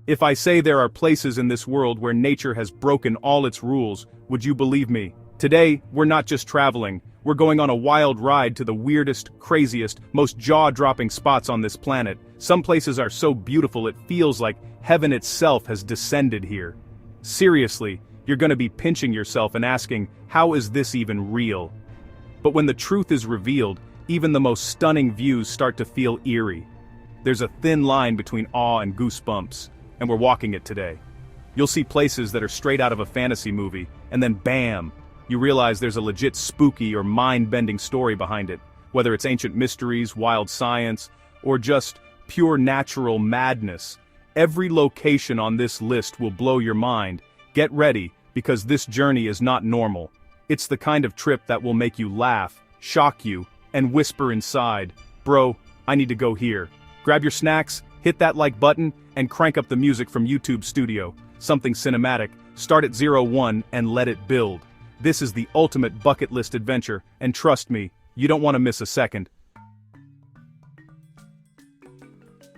If I say there are places in this world where nature has broken all its rules, would you believe me? Today, we're not just traveling, we're going on a wild ride to the weirdest, craziest, most jaw-dropping spots on this planet. Some places are so beautiful it feels like heaven itself has descended here. Seriously, you're gonna be pinching yourself and asking, how is this even real? But when the truth is revealed, even the most stunning views start to feel eerie. There's a thin line between awe and goosebumps, and we're walking it today. You'll see places that are straight out of a fantasy movie, and then bam! You realize there's a legit spooky or mind-bending story behind it, whether it's ancient mysteries, wild science, or just pure natural madness. Every location on this list will blow your mind. Get ready, because this journey is not normal. It's the kind of trip that will make you laugh, shock you, and whisper inside, "Bro, I need to go here." Grab your snacks, hit that like button, and crank up the music from YouTube Studio. Something cinematic, start at 01 and let it build. This is the ultimate bucket list adventure, and trust me, you don't want to miss a second.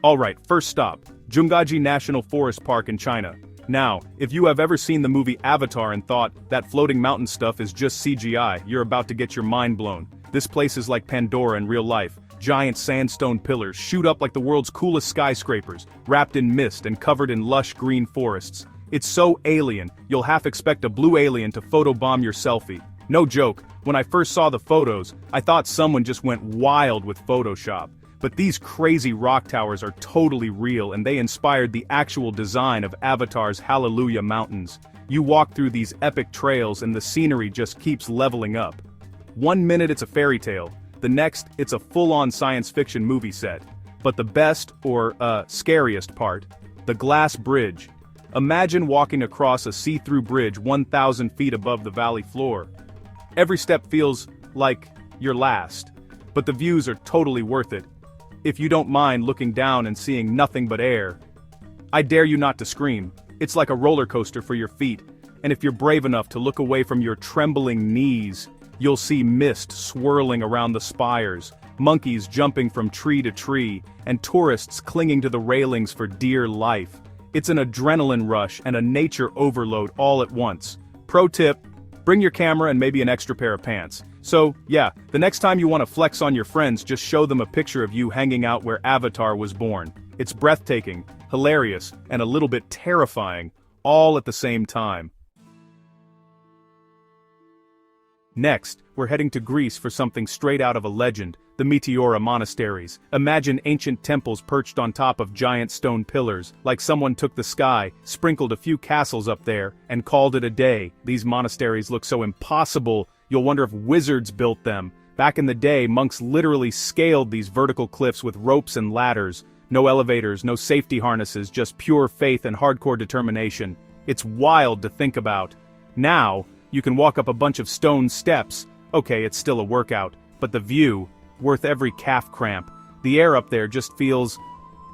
Alright, first stop, Zhangjiaji National Forest Park in China. Now, if you have ever seen the movie Avatar and thought, that floating mountain stuff is just CGI, you're about to get your mind blown. This place is like Pandora in real life. Giant sandstone pillars shoot up like the world's coolest skyscrapers, wrapped in mist and covered in lush green forests. It's so alien, you'll half expect a blue alien to photobomb your selfie. No joke, when I first saw the photos, I thought someone just went wild with Photoshop. But these crazy rock towers are totally real, and they inspired the actual design of Avatar's Hallelujah Mountains. You walk through these epic trails and the scenery just keeps leveling up. 1 minute it's a fairy tale, the next it's a full-on science fiction movie set. But the best, or scariest part, the glass bridge. Imagine walking across a see-through bridge 1,000 feet above the valley floor. Every step feels like your last, but the views are totally worth it. If you don't mind looking down and seeing nothing but air. I dare you not to scream, it's like a roller coaster for your feet, and if you're brave enough to look away from your trembling knees, you'll see mist swirling around the spires, monkeys jumping from tree to tree, and tourists clinging to the railings for dear life. It's an adrenaline rush and a nature overload all at once. Pro tip, bring your camera and maybe an extra pair of pants. So, yeah, the next time you want to flex on your friends, just show them a picture of you hanging out where Avatar was born. It's breathtaking, hilarious, and a little bit terrifying, all at the same time. Next, we're heading to Greece for something straight out of a legend, the Meteora monasteries. Imagine ancient temples perched on top of giant stone pillars, like someone took the sky, sprinkled a few castles up there, and called it a day. These monasteries look so impossible, you'll wonder if wizards built them. Back in the day, monks literally scaled these vertical cliffs with ropes and ladders. No elevators, no safety harnesses, just pure faith and hardcore determination. It's wild to think about. Now, you can walk up a bunch of stone steps. Okay, it's still a workout, but the view, worth every calf cramp. The air up there just feels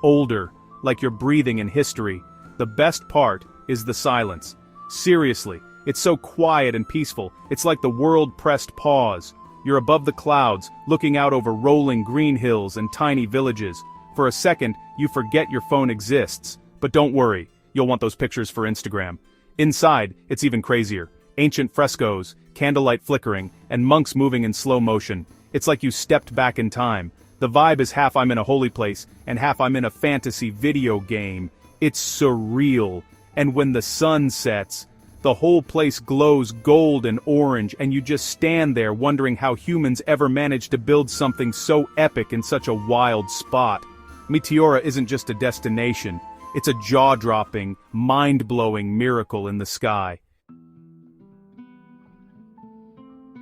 older, like you're breathing in history. The best part is the silence. Seriously, it's so quiet and peaceful, it's like the world pressed pause. You're above the clouds, looking out over rolling green hills and tiny villages. For a second, you forget your phone exists. But don't worry, you'll want those pictures for Instagram. Inside, it's even crazier. Ancient frescoes, candlelight flickering, and monks moving in slow motion. It's like you stepped back in time. The vibe is half I'm in a holy place, and half I'm in a fantasy video game. It's surreal. And when the sun sets, the whole place glows gold and orange, and you just stand there wondering how humans ever managed to build something so epic in such a wild spot. Meteora isn't just a destination, it's a jaw-dropping, mind-blowing miracle in the sky.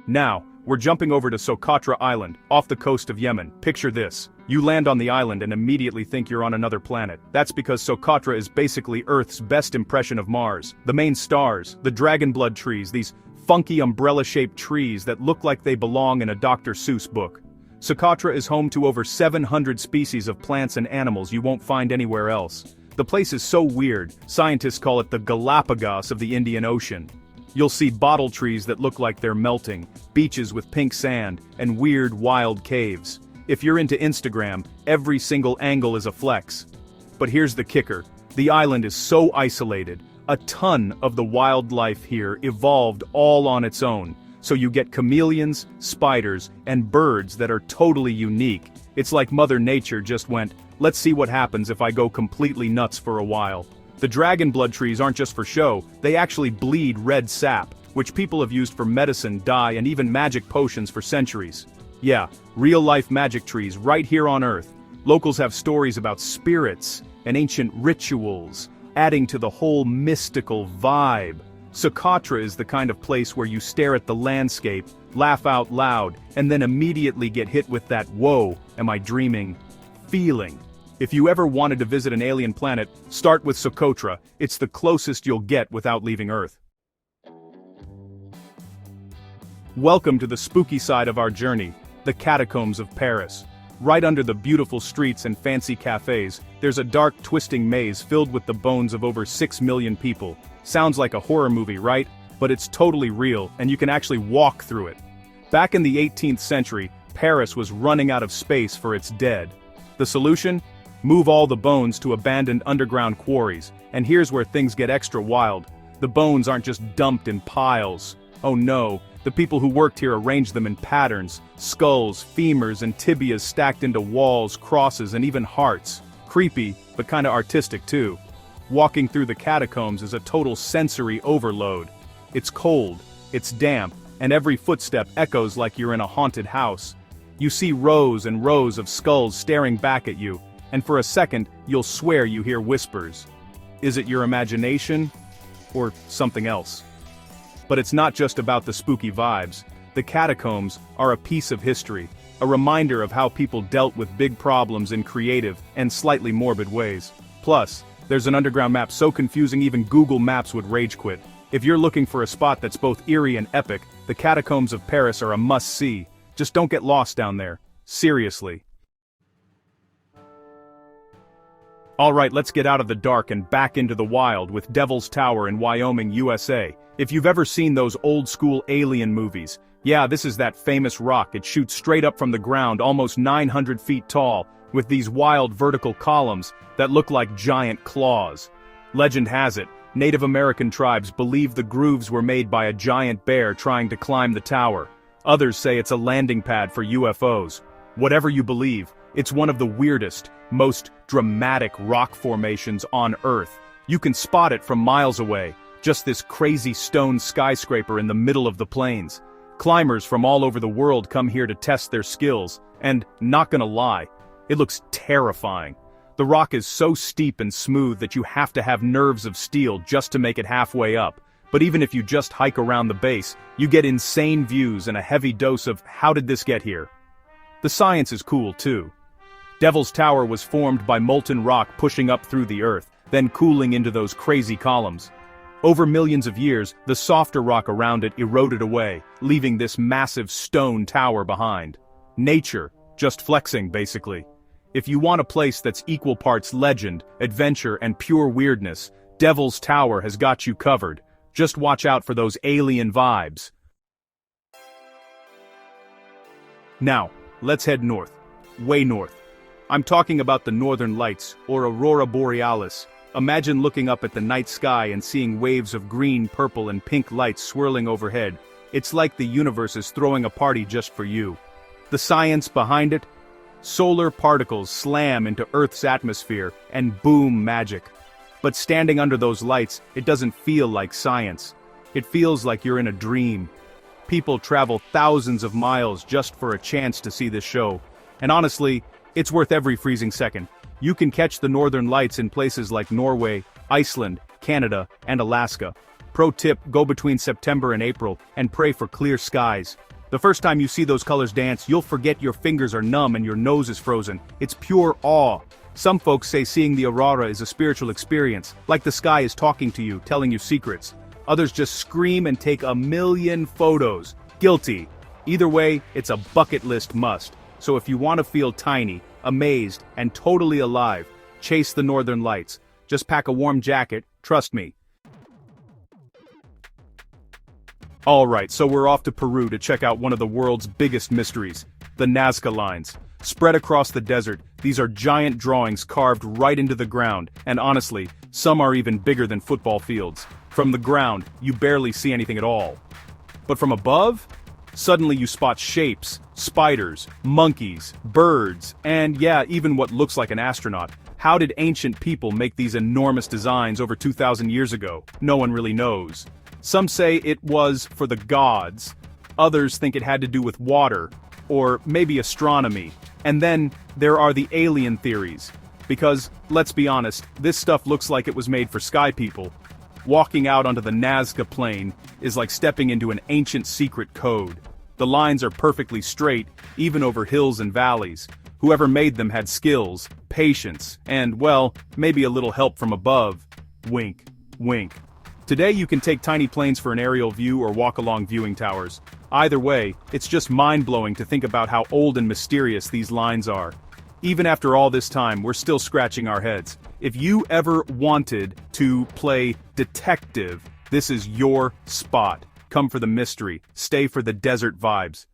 Now, we're jumping over to Socotra Island, off the coast of Yemen. Picture this. You land on the island and immediately think you're on another planet. That's because Socotra is basically Earth's best impression of Mars. The main stars, the dragon blood trees, these funky umbrella-shaped trees that look like they belong in a Dr. Seuss book. Socotra is home to over 700 species of plants and animals you won't find anywhere else. The place is so weird, scientists call it the Galapagos of the Indian Ocean. You'll see bottle trees that look like they're melting, beaches with pink sand, and weird wild caves. If you're into Instagram, every single angle is a flex. But here's the kicker. The island is so isolated. A ton of the wildlife here evolved all on its own, so you get chameleons, spiders, and birds that are totally unique. It's like Mother Nature just went, let's see what happens if I go completely nuts for a while. The dragon blood trees aren't just for show, they actually bleed red sap, which people have used for medicine, dye, and even magic potions for centuries. Yeah, real-life magic trees right here on Earth. Locals have stories about spirits and ancient rituals, adding to the whole mystical vibe. Socotra is the kind of place where you stare at the landscape, laugh out loud, and then immediately get hit with that "whoa, am I dreaming?" feeling. If you ever wanted to visit an alien planet, start with Socotra. It's the closest you'll get without leaving Earth. Welcome to the spooky side of our journey, the catacombs of Paris. Right under the beautiful streets and fancy cafes, there's a dark, twisting maze filled with the bones of over 6 million people. Sounds like a horror movie, right? But it's totally real, and you can actually walk through it. Back in the 18th century, Paris was running out of space for its dead. The solution? Move all the bones to abandoned underground quarries, and here's where things get extra wild. The bones aren't just dumped in piles. Oh no, the people who worked here arranged them in patterns, skulls, femurs, and tibias stacked into walls, crosses, and even hearts. Creepy, but kinda artistic too. Walking through the catacombs is a total sensory overload. It's cold, it's damp, and every footstep echoes like you're in a haunted house. You see rows and rows of skulls staring back at you, and for a second, you'll swear you hear whispers. Is it your imagination? Or something else? But it's not just about the spooky vibes. The catacombs are a piece of history, a reminder of how people dealt with big problems in creative and slightly morbid ways. Plus, there's an underground map so confusing even Google Maps would rage quit. If you're looking for a spot that's both eerie and epic, the catacombs of Paris are a must-see. Just don't get lost down there. Seriously. Alright, let's get out of the dark and back into the wild with Devil's Tower in Wyoming, USA. If you've ever seen those old-school alien movies, yeah, this is that famous rock. It shoots straight up from the ground, almost 900 feet tall, with these wild vertical columns that look like giant claws. Legend has it, Native American tribes believe the grooves were made by a giant bear trying to climb the tower. Others say it's a landing pad for UFOs. Whatever you believe, it's one of the weirdest, most dramatic rock formations on Earth. You can spot it from miles away, just this crazy stone skyscraper in the middle of the plains. Climbers from all over the world come here to test their skills, and, not gonna lie, it looks terrifying. The rock is so steep and smooth that you have to have nerves of steel just to make it halfway up. But even if you just hike around the base, you get insane views and a heavy dose of how did this get here? The science is cool too. Devil's Tower was formed by molten rock pushing up through the earth, then cooling into those crazy columns. Over millions of years, the softer rock around it eroded away, leaving this massive stone tower behind. Nature, just flexing basically. If you want a place that's equal parts legend, adventure, and pure weirdness, Devil's Tower has got you covered. Just watch out for those alien vibes. Now, let's head north. Way north. I'm talking about the Northern Lights, or Aurora Borealis. Imagine looking up at the night sky and seeing waves of green, purple, and pink lights swirling overhead. It's like the universe is throwing a party just for you. The science behind it? Solar particles slam into Earth's atmosphere, and boom, magic. But standing under those lights, it doesn't feel like science. It feels like you're in a dream. People travel thousands of miles just for a chance to see this show. And honestly, it's worth every freezing second. You can catch the Northern Lights in places like Norway, Iceland, Canada, and Alaska. Pro tip, go between September and April, and pray for clear skies. The first time you see those colors dance, you'll forget your fingers are numb and your nose is frozen. It's pure awe. Some folks say seeing the aurora is a spiritual experience, like the sky is talking to you, telling you secrets. Others just scream and take a million photos. Guilty. Either way, it's a bucket list must. So if you want to feel tiny, amazed, and totally alive, chase the Northern Lights. Just pack a warm jacket, trust me. Alright, so we're off to Peru to check out one of the world's biggest mysteries, the Nazca Lines. spread across the desert. These are giant drawings carved right into the ground, and honestly, some are even bigger than football fields. From the ground, you barely see anything at all. But from above, suddenly you spot shapes, spiders, monkeys, birds, and yeah, even what looks like an astronaut. How did ancient people make these enormous designs over 2,000 years ago? No one really knows. Some say it was for the gods, others think it had to do with water, or maybe astronomy. And then, there are the alien theories. Because, let's be honest, this stuff looks like it was made for sky people. Walking out onto the Nazca Plain is like stepping into an ancient secret code. The lines are perfectly straight, even over hills and valleys. Whoever made them had skills, patience, and, well, maybe a little help from above. Wink, wink. Today you can take tiny planes for an aerial view or walk along viewing towers. Either way, it's just mind-blowing to think about how old and mysterious these lines are. Even after all this time, we're still scratching our heads. If you ever wanted to play detective, this is your spot. Come for the mystery, stay for the desert vibes.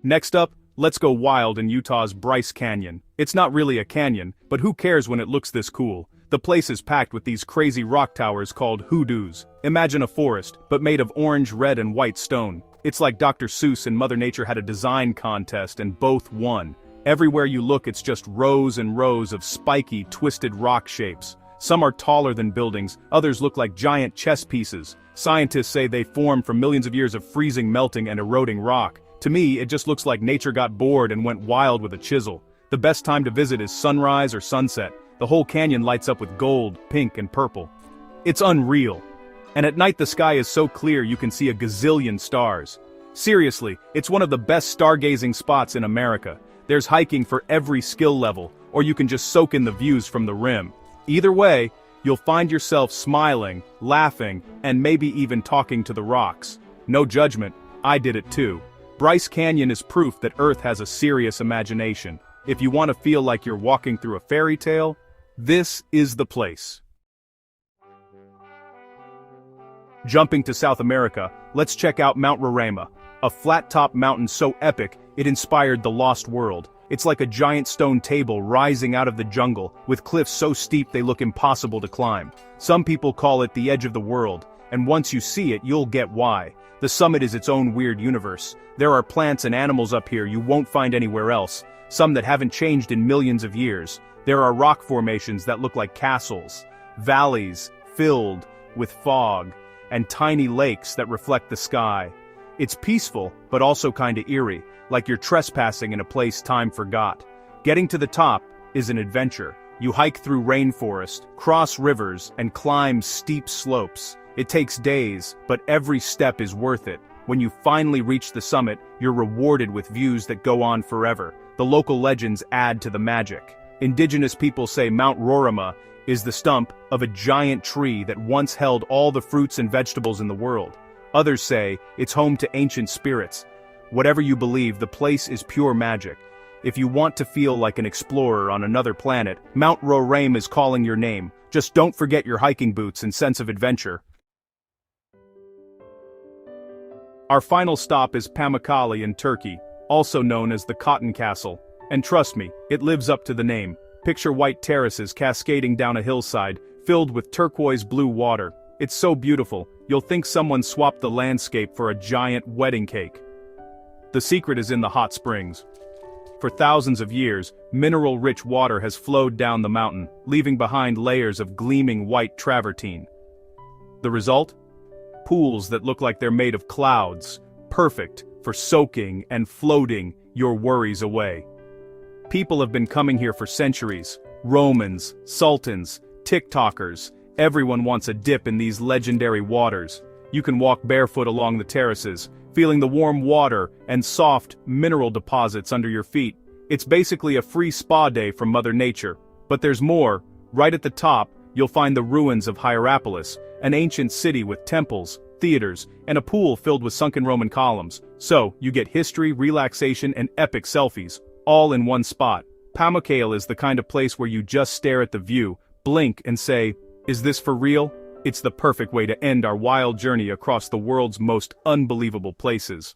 Next up, let's go wild in Utah's Bryce Canyon. It's not really a canyon, but who cares when it looks this cool? The place is packed with these crazy rock towers called hoodoos. Imagine a forest, but made of orange, red, and white stone. It's like Dr. Seuss and Mother Nature had a design contest and both won. Everywhere you look, it's just rows and rows of spiky, twisted rock shapes. Some are taller than buildings, others look like giant chess pieces. Scientists say they formed from millions of years of freezing, melting, and eroding rock. To me, it just looks like nature got bored and went wild with a chisel. The best time to visit is sunrise or sunset. The whole canyon lights up with gold, pink, and purple. It's unreal. And at night the sky is so clear you can see a gazillion stars. Seriously, it's one of the best stargazing spots in America. There's hiking for every skill level, or you can just soak in the views from the rim. Either way, you'll find yourself smiling, laughing, and maybe even talking to the rocks. No judgment, I did it too. Bryce Canyon is proof that Earth has a serious imagination. If you want to feel like you're walking through a fairy tale, this is the place. Jumping to South America, let's check out Mount Roraima, a flat-top mountain so epic it inspired The Lost World. It's like a giant stone table rising out of the jungle, with cliffs so steep they look impossible to climb. Some people call it the edge of the world, and once you see it, you'll get why. The summit is its own weird universe. There are plants and animals up here you won't find anywhere else, some that haven't changed in millions of years. There are rock formations that look like castles, valleys filled with fog, and tiny lakes that reflect the sky. It's peaceful, but also kinda eerie, like you're trespassing in a place time forgot. Getting to the top is an adventure. You hike through rainforest, cross rivers, and climb steep slopes. It takes days, but every step is worth it. When you finally reach the summit, you're rewarded with views that go on forever. The local legends add to the magic. Indigenous people say Mount Roraima is the stump of a giant tree that once held all the fruits and vegetables in the world. Others say it's home to ancient spirits. Whatever you believe, the place is pure magic. If you want to feel like an explorer on another planet, Mount Roraima is calling your name. Just don't forget your hiking boots and sense of adventure. Our final stop is Pamukkale in Turkey, also known as the Cotton Castle. And trust me, it lives up to the name. Picture white terraces cascading down a hillside, filled with turquoise blue water. It's so beautiful, you'll think someone swapped the landscape for a giant wedding cake. The secret is in the hot springs. For thousands of years, mineral-rich water has flowed down the mountain, leaving behind layers of gleaming white travertine. The result? Pools that look like they're made of clouds, perfect for soaking and floating your worries away. People have been coming here for centuries. Romans, sultans, TikTokers, everyone wants a dip in these legendary waters. You can walk barefoot along the terraces, feeling the warm water and soft mineral deposits under your feet. It's basically a free spa day from Mother Nature. But there's more. Right at the top, you'll find the ruins of Hierapolis, an ancient city with temples, theaters, and a pool filled with sunken Roman columns. So, you get history, relaxation, and epic selfies, all in one spot. Pamukkale is the kind of place where you just stare at the view, blink, and say, "Is this for real?" It's the perfect way to end our wild journey across the world's most unbelievable places.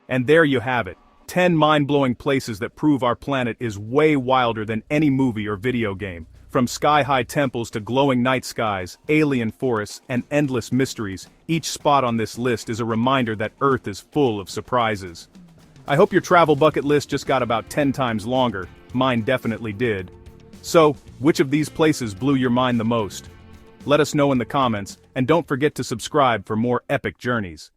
And there you have it. 10 mind-blowing places that prove our planet is way wilder than any movie or video game. From sky-high temples to glowing night skies, alien forests, and endless mysteries, each spot on this list is a reminder that Earth is full of surprises. I hope your travel bucket list just got about 10 times longer. Mine definitely did. So, which of these places blew your mind the most? Let us know in the comments, and don't forget to subscribe for more epic journeys.